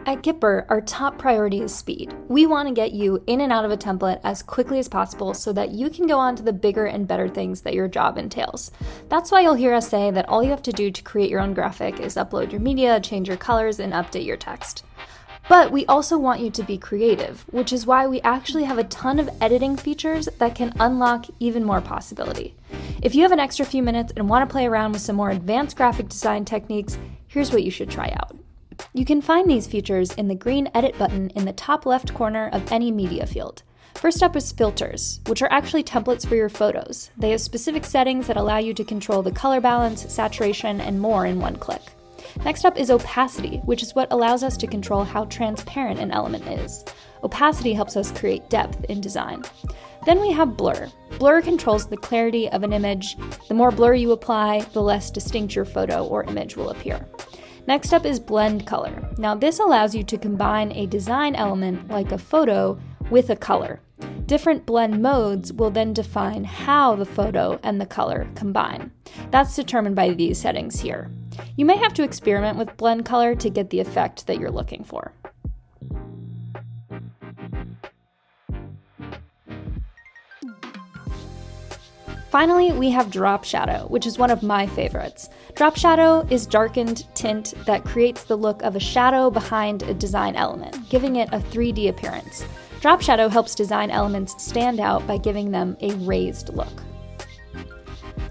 At Gipper, our top priority is speed. We want to get you in and out of a template as quickly as possible so that you can go on to the bigger and better things that your job entails. That's why you'll hear us say that all you have to do to create your own graphic is upload your media, change your colors, and update your text. But we also want you to be creative, which is why we actually have a ton of editing features that can unlock even more possibility. If you have an extra few minutes and want to play around with some more advanced graphic design techniques, here's what you should try out. You can find these features in the green Edit button in the top left corner of any media field. First up is filters, which are actually templates for your photos. They have specific settings that allow you to control the color balance, saturation, and more in one click. Next up is opacity, which is what allows us to control how transparent an element is. Opacity helps us create depth in design. Then we have blur. Blur controls the clarity of an image. The more blur you apply, the less distinct your photo or image will appear. Next up is blend color. Now this allows you to combine a design element like a photo with a color. Different blend modes will then define how the photo and the color combine. That's determined by these settings here. You may have to experiment with blend color to get the effect that you're looking for. Finally, we have drop shadow, which is one of my favorites. Drop shadow is darkened tint that creates the look of a shadow behind a design element, giving it a 3D appearance. Drop shadow helps design elements stand out by giving them a raised look.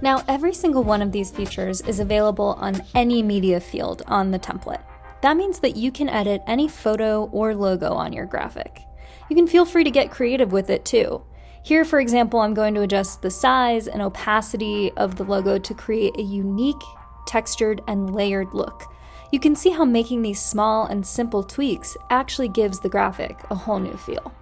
Now, every single one of these features is available on any media field on the template. That means that you can edit any photo or logo on your graphic. You can feel free to get creative with it too. Here, for example, I'm going to adjust the size and opacity of the logo to create a unique, textured, and layered look. You can see how making these small and simple tweaks actually gives the graphic a whole new feel.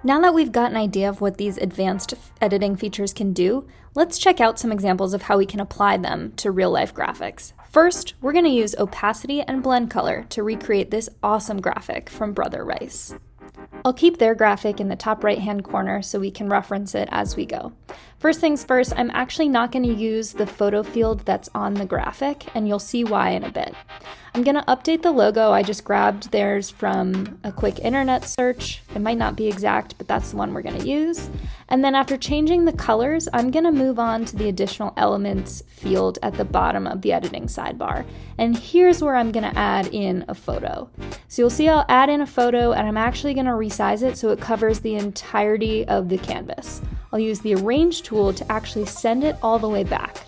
Now that we've got an idea of what these advanced editing features can do, let's check out some examples of how we can apply them to real-life graphics. First, we're going to use opacity and blend color to recreate this awesome graphic from Brother Rice. I'll keep their graphic in the top right-hand corner so we can reference it as we go. First things first, I'm actually not going to use the photo field that's on the graphic, and you'll see why in a bit. I'm going to update the logo. I just grabbed theirs from a quick internet search. It might not be exact, but that's the one we're going to use. And then after changing the colors, I'm going to move on to the additional elements field at the bottom of the editing sidebar. And here's where I'm going to add in a photo. So you'll see I'll add in a photo, and I'm actually going to resize it so it covers the entirety of the canvas. I'll use the Arrange tool to actually send it all the way back.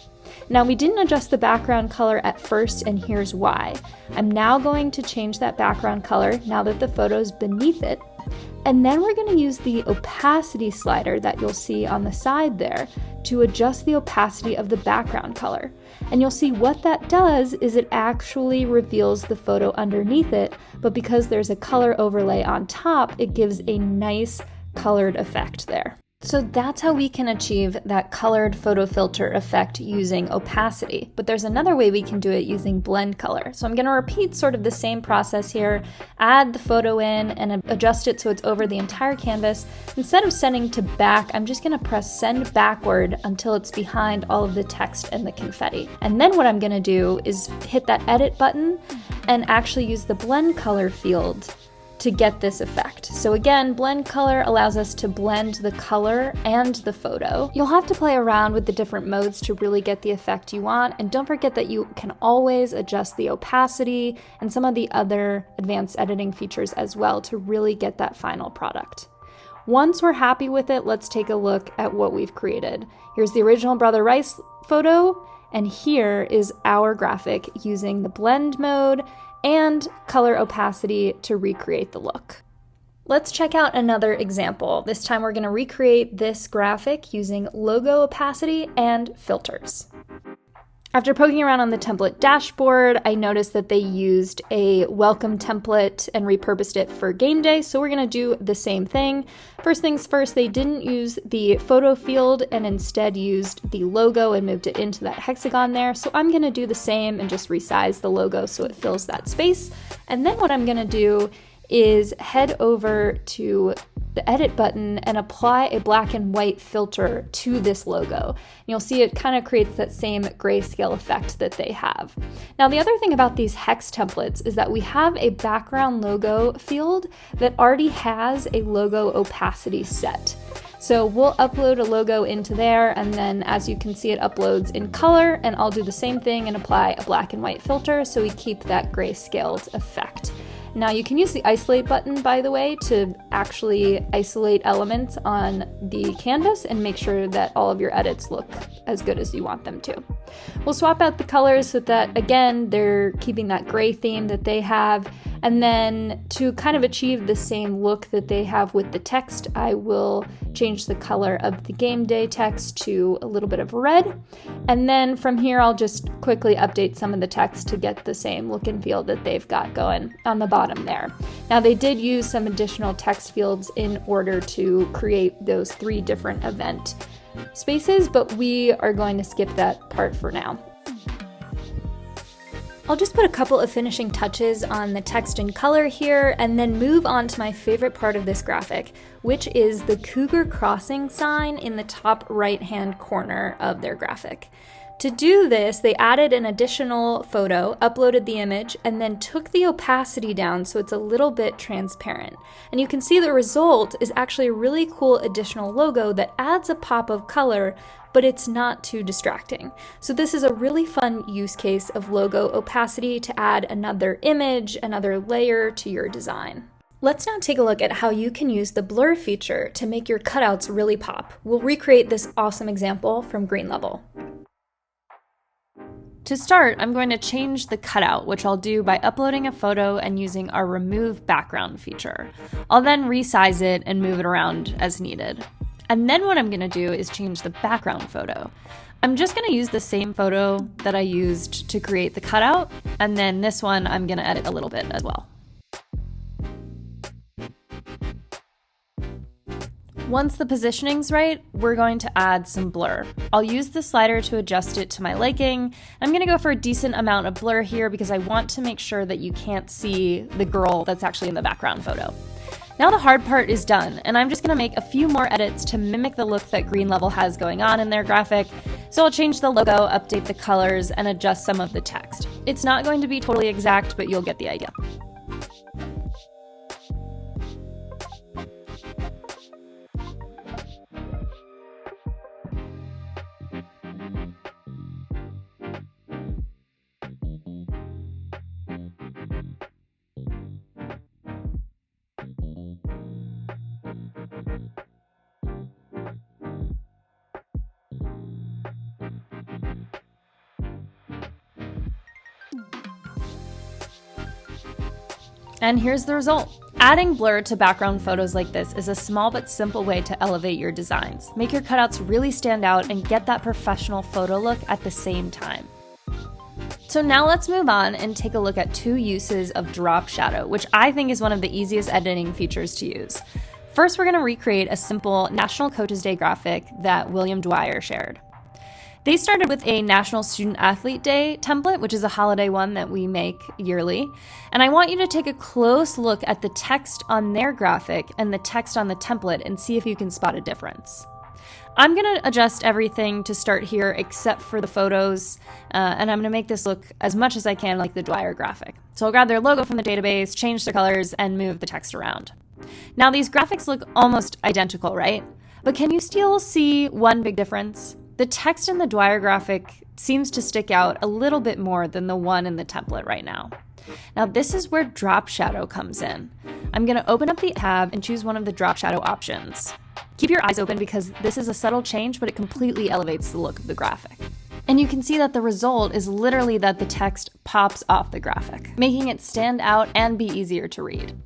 Now, we didn't adjust the background color at first, and here's why. I'm now going to change that background color now that the photo's beneath it, and then we're going to use the opacity slider that you'll see on the side there to adjust the opacity of the background color. And you'll see what that does is it actually reveals the photo underneath it, but because there's a color overlay on top, it gives a nice colored effect there. So that's how we can achieve that colored photo filter effect using opacity. But there's another way we can do it using blend color. So I'm going to repeat sort of the same process here, add the photo in and adjust it so it's over the entire canvas. Instead of sending to back, I'm just going to press send backward until it's behind all of the text and the confetti. And then what I'm going to do is hit that edit button and actually use the blend color field to get this effect. So again, blend color allows us to blend the color and the photo. You'll have to play around with the different modes to really get the effect you want, and don't forget that you can always adjust the opacity and some of the other advanced editing features as well to really get that final product. Once we're happy with it, let's take a look at what we've created. Here's the original Brother Rice photo, and here is our graphic using the blend mode and color opacity to recreate the look. Let's check out another example. This time we're going to recreate this graphic using logo opacity and filters. After poking around on the template dashboard, I noticed that they used a welcome template and repurposed it for game day, so we're going to do the same thing. First things first, they didn't use the photo field and instead used the logo and moved it into that hexagon there, so I'm going to do the same and just resize the logo so it fills that space. And then what I'm going to do is head over to the edit button and apply a black and white filter to this logo. You'll see it kind of creates that same grayscale effect that they have. Now, the other thing about these hex templates is that we have a background logo field that already has a logo opacity set. So we'll upload a logo into there, and then as you can see, it uploads in color, and I'll do the same thing and apply a black and white filter so we keep that grayscaled effect. Now you can use the isolate button, by the way, to actually isolate elements on the canvas and make sure that all of your edits look as good as you want them to. We'll swap out the colors so that, again, they're keeping that gray theme that they have. And then to kind of achieve the same look that they have with the text, I will change the color of the game day text to a little bit of red. And then from here, I'll just quickly update some of the text to get the same look and feel that they've got going on the bottom there. Now, they did use some additional text fields in order to create those 3 different event spaces, but we are going to skip that part for now. I'll just put a couple of finishing touches on the text and color here, and then move on to my favorite part of this graphic, which is the cougar crossing sign in the top right-hand corner of their graphic. To do this, they added an additional photo, uploaded the image, and then took the opacity down so it's a little bit transparent. And you can see the result is actually a really cool additional logo that adds a pop of color, but it's not too distracting. So this is a really fun use case of logo opacity to add another image, another layer to your design. Let's now take a look at how you can use the blur feature to make your cutouts really pop. We'll recreate this awesome example from Green Level. To start, I'm going to change the cutout, which I'll do by uploading a photo and using our remove background feature. I'll then resize it and move it around as needed. And then what I'm going to do is change the background photo. I'm just going to use the same photo that I used to create the cutout, and then this one I'm going to edit a little bit as well. Once the positioning's right, we're going to add some blur. I'll use the slider to adjust it to my liking. I'm going to go for a decent amount of blur here because I want to make sure that you can't see the girl that's actually in the background photo. Now the hard part is done, and I'm just going to make a few more edits to mimic the look that Green Level has going on in their graphic. So I'll change the logo, update the colors, and adjust some of the text. It's not going to be totally exact, but you'll get the idea. And here's the result. Adding blur to background photos like this is a small but simple way to elevate your designs. Make your cutouts really stand out and get that professional photo look at the same time. So now let's move on and take a look at 2 uses of drop shadow, which I think is one of the easiest editing features to use. First, we're going to recreate a simple National Coaches Day graphic that William Dwyer shared. They started with a National Student Athlete Day template, which is a holiday one that we make yearly. And I want you to take a close look at the text on their graphic and the text on the template and see if you can spot a difference. I'm going to adjust everything to start here except for the photos, and I'm going to make this look as much as I can like the Dwyer graphic. So I'll grab their logo from the database, change their colors, and move the text around. Now these graphics look almost identical, right? But can you still see one big difference? The text in the Dwyer graphic seems to stick out a little bit more than the one in the template right now. Now this is where drop shadow comes in. I'm going to open up the tab and choose one of the drop shadow options. Keep your eyes open because this is a subtle change, but it completely elevates the look of the graphic. And you can see that the result is literally that the text pops off the graphic, making it stand out and be easier to read.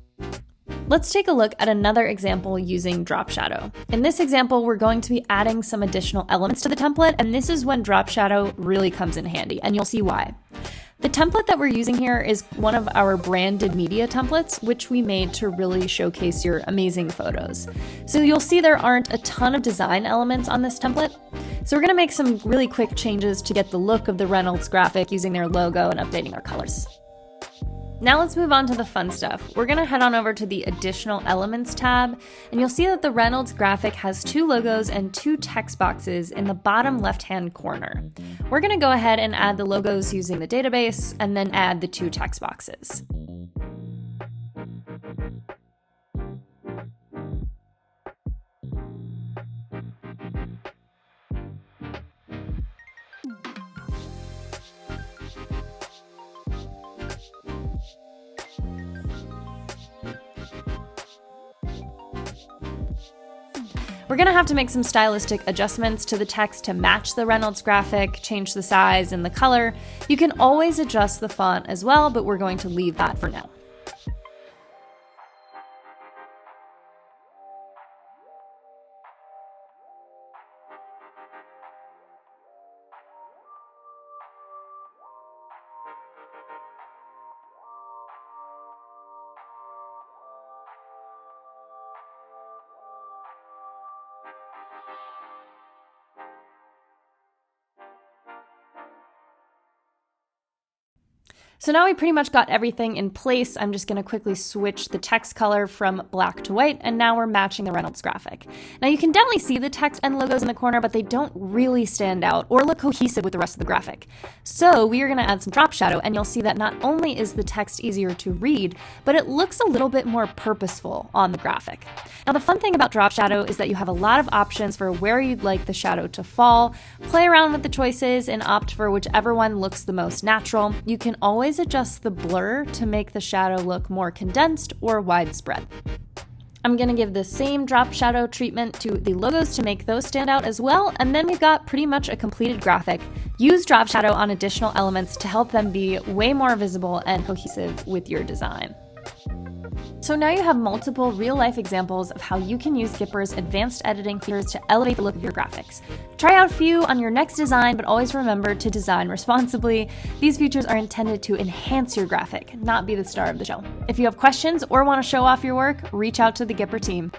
Let's take a look at another example using drop shadow. In this example, we're going to be adding some additional elements to the template, and this is when drop shadow really comes in handy, and you'll see why. The template that we're using here is one of our branded media templates, which we made to really showcase your amazing photos. So you'll see there aren't a ton of design elements on this template. So we're going to make some really quick changes to get the look of the Reynolds graphic using their logo and updating our colors. Now let's move on to the fun stuff. We're gonna head on over to the Additional Elements tab, and you'll see that the Reynolds graphic has 2 logos and 2 text boxes in the bottom left-hand corner. We're gonna go ahead and add the logos using the database, and then add the 2 text boxes. We're gonna have to make some stylistic adjustments to the text to match the Reynolds graphic, change the size and the color. You can always adjust the font as well, but we're going to leave that for now. So now we pretty much got everything in place. I'm just going to quickly switch the text color from black to white, and now we're matching the Reynolds graphic. Now you can definitely see the text and logos in the corner, but they don't really stand out or look cohesive with the rest of the graphic. So we are going to add some drop shadow, and you'll see that not only is the text easier to read, but it looks a little bit more purposeful on the graphic. Now the fun thing about drop shadow is that you have a lot of options for where you'd like the shadow to fall. Play around with the choices and opt for whichever one looks the most natural. You can always adjust the blur to make the shadow look more condensed or widespread. I'm going to give the same drop shadow treatment to the logos to make those stand out as well, and then we've got pretty much a completed graphic. Use drop shadow on additional elements to help them be way more visible and cohesive with your design. So now you have multiple real-life examples of how you can use Gipper's advanced editing features to elevate the look of your graphics. Try out a few on your next design, but always remember to design responsibly. These features are intended to enhance your graphic, not be the star of the show. If you have questions or want to show off your work, reach out to the Gipper team.